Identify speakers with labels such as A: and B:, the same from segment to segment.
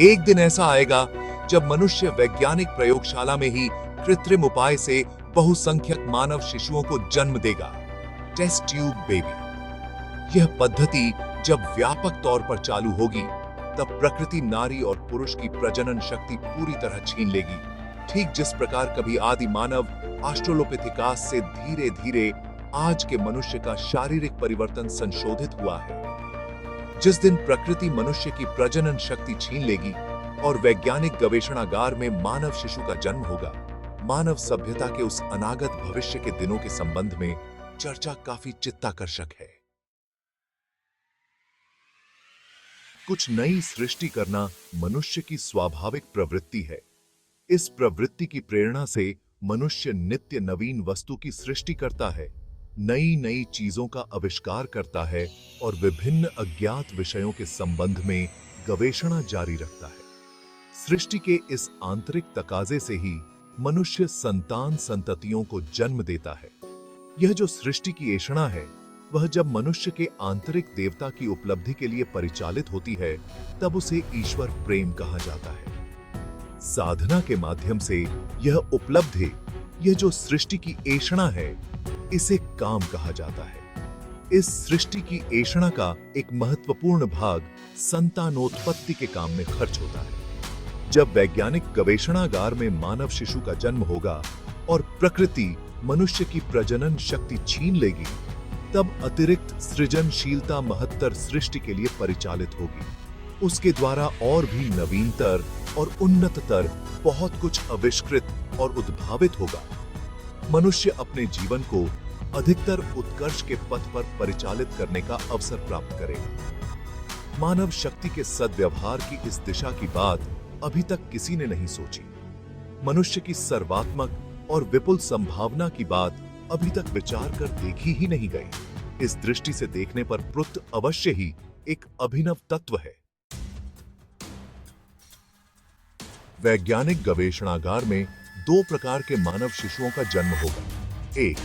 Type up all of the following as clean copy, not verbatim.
A: एक दिन ऐसा आएगा जब मनुष्य वैज्ञानिक प्रयोगशाला में ही कृत्रिम उपाय से बहुसंख्यक मानव शिशुओं को जन्म देगा। Test tube baby. यह पद्धति जब व्यापक तौर पर चालू होगी, तब प्रकृति नारी और पुरुष की प्रजनन शक्ति पूरी तरह छीन लेगी। ठीक जिस प्रकार कभी आदि मानव ऑस्ट्रेलोपिथेकस से धीरे धीरे आज के मनुष्य का शारीरिक परिवर्तन संशोधित हुआ है। जिस दिन प्रकृति मनुष्य की प्रजनन शक्ति छीन लेगी और वैज्ञानिक गवेषणागार में मानव शिशु का जन्म होगा, मानव सभ्यता के उस अनागत भविष्य के दिनों के संबंध में चर्चा काफी चित्ताकर्षक है। कुछ नई सृष्टि करना मनुष्य की स्वाभाविक प्रवृत्ति है। इस प्रवृत्ति की प्रेरणा से मनुष्य नित्य नवीन वस्तु की सृष्टि करता है, नई नई चीजों का आविष्कार करता है और विभिन्न अज्ञात विषयों के संबंध में गवेषणा जारी रखता है। सृष्टि के इस आंतरिक तकाजे से ही मनुष्य संतान संततियों को जन्म देता है। यह जो सृष्टि की ऐषणा है, वह जब मनुष्य के आंतरिक देवता की उपलब्धि के लिए परिचालित होती है, तब उसे ईश्वर प्रेम कहा जाता है। साधना के माध्यम से यह उपलब्धि, यह जो सृष्टि की ऐषणा है, इसे काम कहा जाता है। इस सृष्टि की ऐषणा का एक महत्वपूर्ण भाग संतानोत्पत्ति के काम में खर्च होता है। जब वैज्ञानिक गवेषणागार में मानव शिशु का जन्म होगा और प्रकृति मनुष्य की प्रजनन शक्ति छीन लेगी, तब अतिरिक्त सृजनशीलता महत्तर सृष्टि के लिए परिचालित होगी। उसके द्वारा और भी नवीनतर और उन्नततर बहुत कुछ आविष्कृत और उद्भावित होगा। मनुष्य अपने जीवन को अधिकतर उत्कर्ष के पथ पर परिचालित करने का अवसर प्राप्त करेगा। मानव शक्ति के सद्व्यवहार की इस दिशा की बात अभी तक किसी ने नहीं सोची। मनुष्य की सर्वात्मक और विपुल संभावना की बात अभी तक विचार कर देखी ही नहीं गई। इस दृष्टि से देखने पर पुत्र अवश्य ही एक अभिनव तत्व है। वैज्ञानिक गवेषणागार में दो प्रकार के मानव शिशुओं का जन्म होगा। एक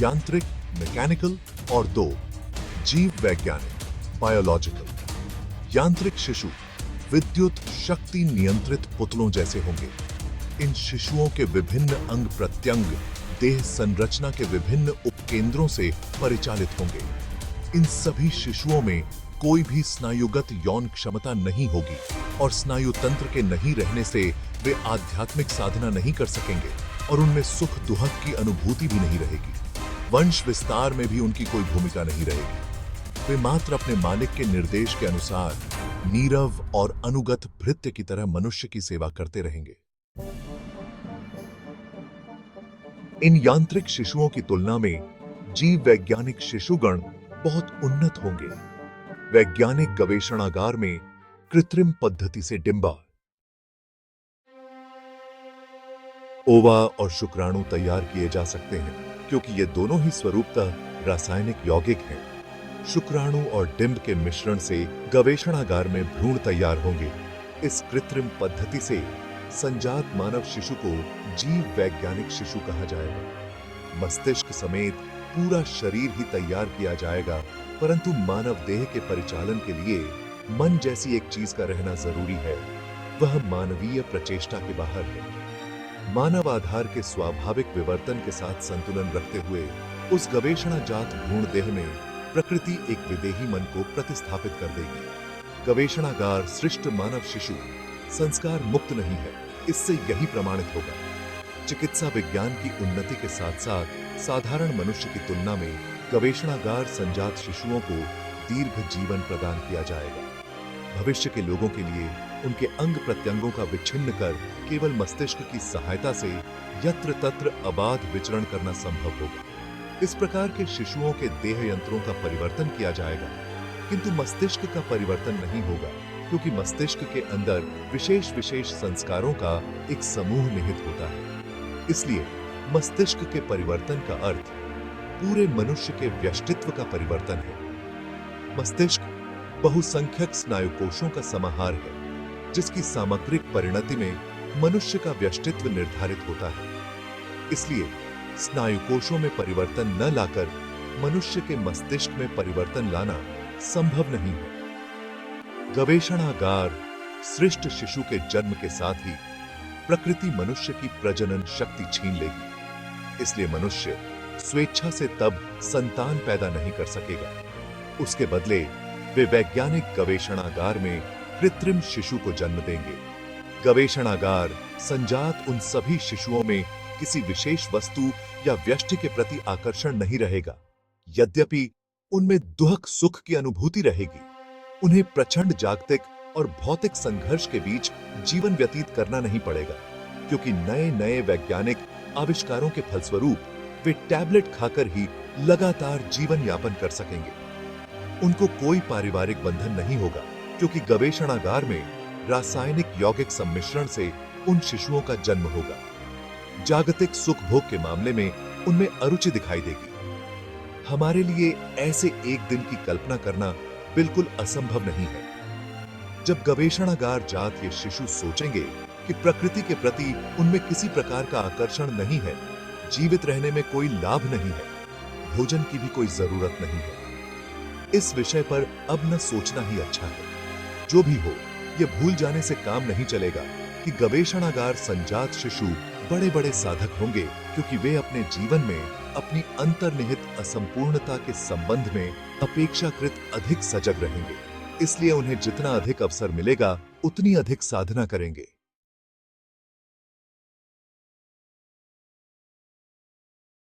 A: यांत्रिक मैकेनिकल और दो जीव वैज्ञानिक बायोलॉजिकल। यांत्रिक शिशु विद्युत शक्ति नियंत्रित पुतलों जैसे होंगे। इन शिशुओं के विभिन्न अंग प्रत्यंग देह संरचना के विभिन्न उपकेंद्रों से परिचालित होंगे। इन सभी शिशुओं में कोई भी स्नायुगत यौन क्षमता नहीं होगी और स्नायु तंत्र के नहीं रहने से वे आध्यात्मिक साधना नहीं कर सकेंगे और उनमें सुख दुहक की अनुभूति भी नहीं रहेगी। वंश विस्तार में भी उनकी कोई भूमिका नहीं रहेगी। वे मात्र अपने मालिक के निर्देश के अनुसार नीरव और अनुगत भृत्य की तरह मनुष्य की सेवा करते रहेंगे। इन यांत्रिक शिशुओं की तुलना में जीव वैज्ञानिक शिशुगण बहुत उन्नत होंगे। वैज्ञानिक गवेषणागार में कृत्रिम पद्धति से डिंबा, ओवा और शुक्राणु तैयार किए जा सकते हैं, क्योंकि ये दोनों ही स्वरूपतः रासायनिक यौगिक हैं। शुक्राणु और डिंब के मिश्रण से गवेषणागार में भ्रूण तैयार होंगे। इस कृत्रिम पद्धति से संजात मानव शिशु को जीव वैज्ञानिक शिशु कहा जाएगा। मस्तिष्क समेत पूरा शरीर ही तैयार किया जाएगा, परंतु मानव देह के परिचालन के लिए मन जैसी एक चीज का रहना जरूरी है। वह मानवीय प्रचेष्टा के बाहर है। मानव आधार के स्वाभाविक विवर्तन के साथ संतुलन रखते हुए उस गवेषणाजात भ्रूण देह में प्रकृति एक विदेही मन को प्रतिस्थापित कर देगी। गवेषणागार सृष्ट मानव शिशु संस्कार मुक्त नहीं है, इससे यही प्रमाणित होगा। चिकित्सा विज्ञान की उन्नति के साथ साथ साधारण मनुष्य की तुलना में गवेषणागार संजात शिशुओं को दीर्घ जीवन प्रदान किया जाएगा। भविष्य के लोगों के लिए उनके अंग प्रत्यंगों का विच्छिन्न कर केवल मस्तिष्क की सहायता से यत्र तत्र अबाध विचरण करना संभव होगा। इस प्रकार के शिशुओं के देह यंत्रों का परिवर्तन किया जाएगा, किंतु मस्तिष्क का परिवर्तन नहीं होगा, क्योंकि मस्तिष्क के अंदर विशेष विशेष संस्कारों का एक समूह निहित होता है। इसलिए मस्तिष्क के परिवर्तन का अर्थ पूरे मनुष्य के व्यष्टित्व का परिवर्तन है। मस्तिष्क बहुसंख्यक स्नायु कोशों का समाहार है, जिसकी सामग्रिक परिणति में मनुष्य का व्यष्टित्व निर्धारित होता है। इसलिए स्नायु कोशों में परिवर्तन न लाकर मनुष्य के मस्तिष्क में परिवर्तन लाना संभव नहीं है। गवेषणागार सृष्ट शिशु के जन्म के साथ ही प्रकृति मनुष्य की प्रजनन शक्ति छीन लेगी। इसलिए मनुष्य स्वेच्छा से तब संतान पैदा नहीं कर सकेगा। उसके बदले वे वैज्ञानिक गवेषणागार में कृत्रिम शिशु को जन्म देंगे। गवेषणागार संजात उन सभी शिशुओं में किसी विशेष वस्तु या व्यष्टि के प्रति आकर्षण नहीं रहेगा। यद्यपि उनमें दुहक सुख की अनुभूति रहेगी। उन्हें प्रचंड जागतिक और भौतिक संघर्ष के बीच जीवन व्यतीत करना नहीं पड़ेगा, क्योंकि नए नए वैज्ञानिक आविष्कारों के फलस्वरूप वे टैबलेट खाकर ही लगातार जीवन यापन कर सकेंगे। उनको कोई पारिवारिक बंधन नहीं होगा, क्योंकि गवेषणागार में रासायनिक यौगिक सम्मिश्रण से उन शिशुओं का जन्म होगा। जागतिक सुख भोग के मामले में उनमें अरुचि दिखाई देगी। हमारे लिए ऐसे एक दिन की कल्पना करना बिल्कुल असंभव नहीं है, जब गवेषणागार जात ये शिशु सोचेंगे कि प्रकृति के प्रति उनमें किसी प्रकार का आकर्षण नहीं है, जीवित रहने में कोई लाभ नहीं है, भोजन की भी कोई जरूरत नहीं है। इस विषय पर अब न सोचना ही अच्छा है। जो भी हो, ये भूल जाने से काम नहीं चलेगा कि गवेषणागार संजात शिशु बड़े बड़े साधक होंगे, क्योंकि वे अपने जीवन में अपनी अंतर्निहित असंपूर्णता के संबंध में अपेक्षाकृत अधिक सजग रहेंगे। इसलिए उन्हें जितना अधिक अवसर मिलेगा, उतनी अधिक साधना करेंगे।